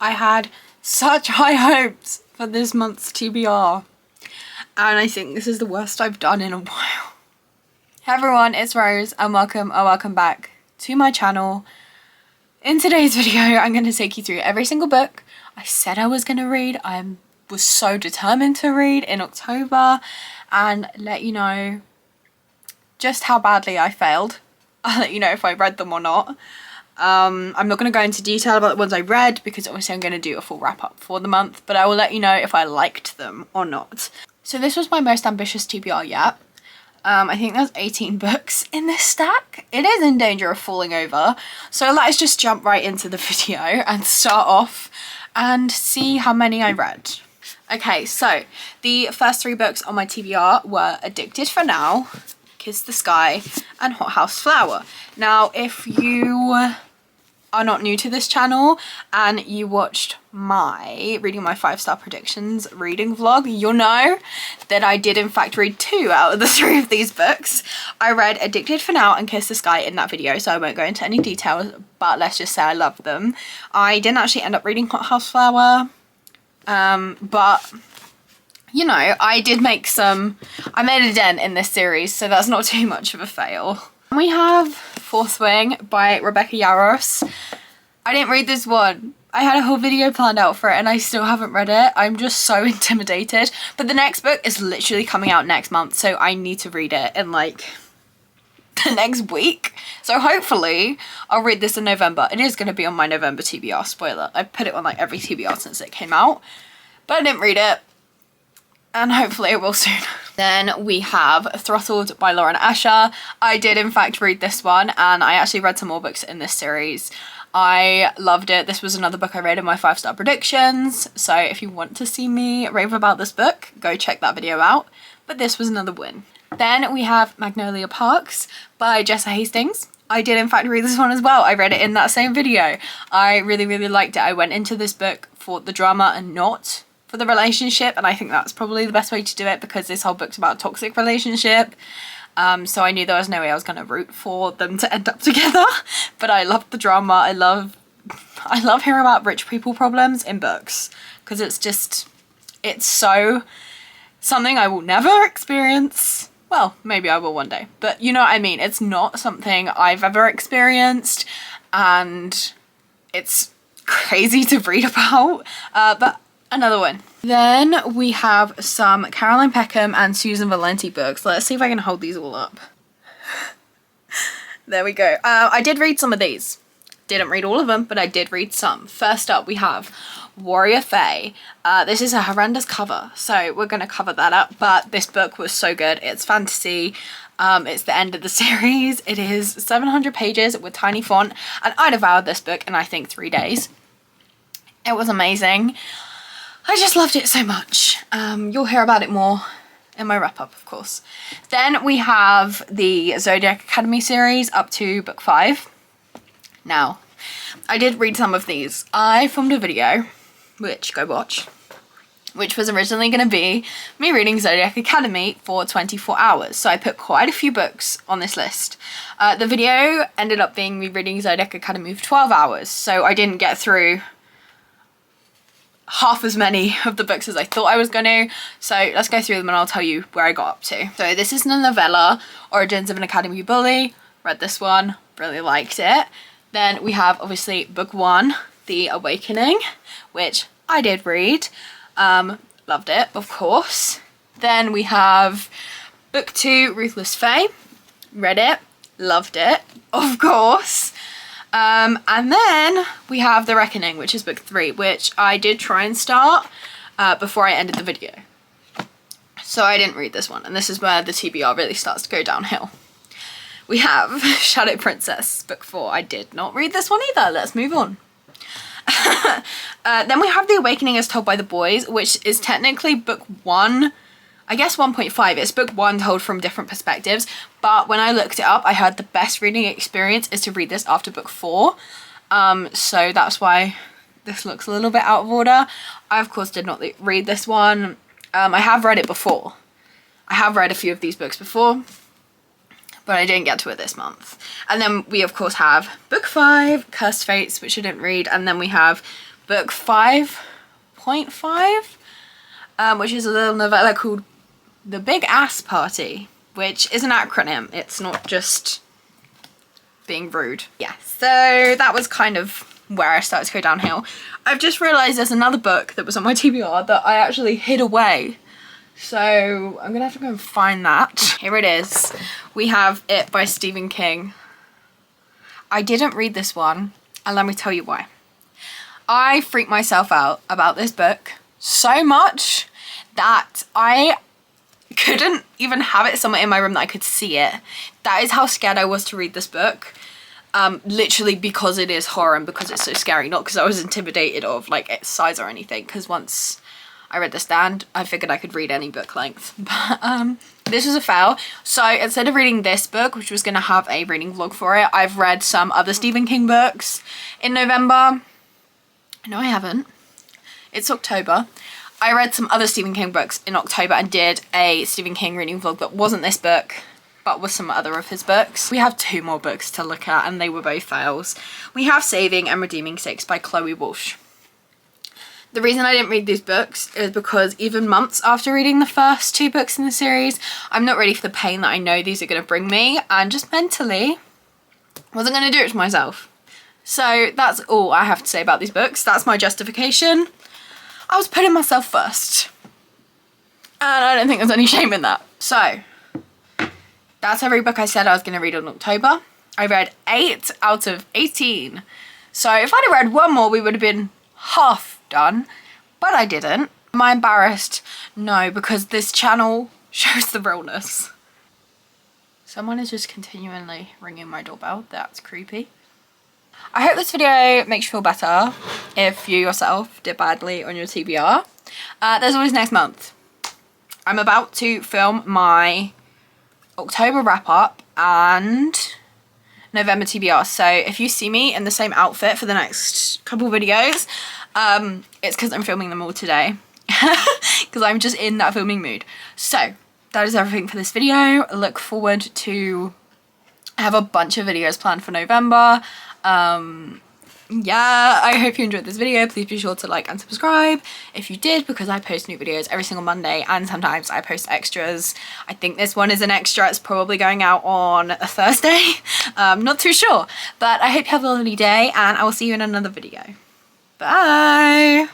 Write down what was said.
I had such high hopes for this month's TBR, and I think this is the worst I've done in a while. Hey everyone, it's Rose and welcome back to my channel. In today's video, I'm going to take you through every single book I said I was going to read. I was so determined to read in October, and let you know just how badly I failed. I'll let you know if I read them or not. I'm not going to go into detail about the ones I read because obviously I'm going to do a full wrap up for the month, but I will let you know if I liked them or not. So this was my most ambitious TBR yet. I think there's 18 books in this stack. It is in danger of falling over, so let's just jump right into the video and start off and see how many I read. Okay, so the first 3 books on my TBR were Addicted for Now, Kiss the Sky, and Hothouse Flower. Now, if you are not new to this channel and you watched my reading my 5-star predictions reading vlog, you'll know that I did in fact read 2 out of the 3 of these books. I read Addicted for Now and Kiss the Sky in that video, so I won't go into any details, but let's just say I loved them. I didn't actually end up reading Hothouse Flower, but you know, I made a dent in this series, so that's not too much of a fail. We have Fourth Wing by Rebecca Yarros. I didn't read this one. I had a whole video planned out for it and I still haven't read it. I'm just so intimidated. But the next book is literally coming out next month, so I need to read it in like the next week. So hopefully I'll read this in November. It is going to be on my November TBR, spoiler. I put it on like every TBR since it came out, but I didn't read it. And hopefully it will soon. Then we have Throttled by Lauren Asher. I did in fact read this one, and I actually read some more books in this series. I loved it. This was another book I read in my 5-star predictions, so if you want to see me rave about this book, go check that video out. But this was another win. Then we have Magnolia Parks by Jessa Hastings. I did in fact read this one as well. I read it in that same video. I really liked it. I went into this book for the drama and not for the relationship, and I think that's probably the best way to do it because this whole book's about a toxic relationship. So I knew there was no way I was going to root for them to end up together, but I loved the drama. I love hearing about rich people problems in books because it's so something I will never experience. Well, maybe I will one day, but you know what I mean. It's not something I've ever experienced, and it's crazy to read about, but another one. Then we have some Caroline Peckham and Susan Valenti books. Let's see if I can hold these all up. There we go. I did read some of these. Didn't read all of them, but I did read some. First up, we have Warrior Fae. This is a horrendous cover, so we're going to cover that up, but this book was so good. It's fantasy. It's the end of the series. It is 700 pages with tiny font, and I devoured this book in I think 3 days. It was amazing. I just loved it so much. You'll hear about it more in my wrap-up, of course. Then we have the Zodiac Academy series up to book 5. Now, I did read some of these. I filmed a video, which go watch, which was originally going to be me reading Zodiac Academy for 24 hours. So I put quite a few books on this list. The video ended up being me reading Zodiac Academy for 12 hours, so I didn't get through half as many of the books as I thought I was going to. So let's go through them and I'll tell you where I got up to. So this is the novella, Origins of an Academy Bully. Read this one, really liked it. Then we have obviously book 1, The Awakening, which I did read. Loved it, of course. Then we have book 2, Ruthless Fae. Read it, loved it, of course. And then we have The Reckoning, which is book 3, which I did try and start before I ended the video. So I didn't read this one, and this is where the TBR really starts to go downhill. We have Shadow Princess, book 4. I did not read this one either. Let's move on. Then we have The Awakening as Told by the Boys, which is technically book 1. I guess 1.5. It's book 1 told from different perspectives, but when I looked it up, I heard the best reading experience is to read this after book 4. So that's why this looks a little bit out of order. I, of course, did not read this one. I have read it before. I have read a few of these books before, but I didn't get to it this month. And then we, of course, have book 5, Cursed Fates, which I didn't read, and then we have book 5.5, which is a little novella called The Big Ass Party, which is an acronym. It's not just being rude. Yeah, so that was kind of where I started to go downhill. I've just realised there's another book that was on my TBR that I actually hid away. So I'm gonna have to go and find that. Here it is. We have It by Stephen King. I didn't read this one, and let me tell you why. I freaked myself out about this book so much that I couldn't even have it somewhere in my room that I could see it. That is how scared I was to read this book. Literally because it is horror and because it's so scary, not because I was intimidated of like its size or anything, because once I read The Stand, I figured I could read any book length. But this was a fail. So instead of reading this book, which was going to have a reading vlog for it, I've read some other Stephen King books in November. No, I haven't. It's October. I read some other Stephen King books in October and did a Stephen King reading vlog that wasn't this book, but was some other of his books. We have 2 more books to look at, and they were both fails. We have Saving and Redeeming Six by Chloe Walsh. The reason I didn't read these books is because even months after reading the first 2 books in the series, I'm not ready for the pain that I know these are going to bring me, and just mentally wasn't going to do it to myself. So that's all I have to say about these books. That's my justification. I was putting myself first, and I don't think there's any shame in that. So that's every book I said I was going to read in October. I read 8 out of 18. So if I'd have read 1 more, we would have been half done, but I didn't. Am I embarrassed? No, because this channel shows the realness. Someone is just continually ringing my doorbell. That's creepy. I hope this video makes you feel better if you yourself did badly on your TBR. There's always next month. I'm about to film my October wrap up and November TBR. So if you see me in the same outfit for the next couple videos, it's because I'm filming them all today. Because I'm just in that filming mood. So that is everything for this video. I look forward to have a bunch of videos planned for November. Yeah, I hope you enjoyed this video. Please be sure to like and subscribe if you did, because I post new videos every single Monday, and sometimes I post extras. I think this one is an extra. It's probably going out on a Thursday. Not too sure, but I hope you have a lovely day, and I will see you in another video. Bye.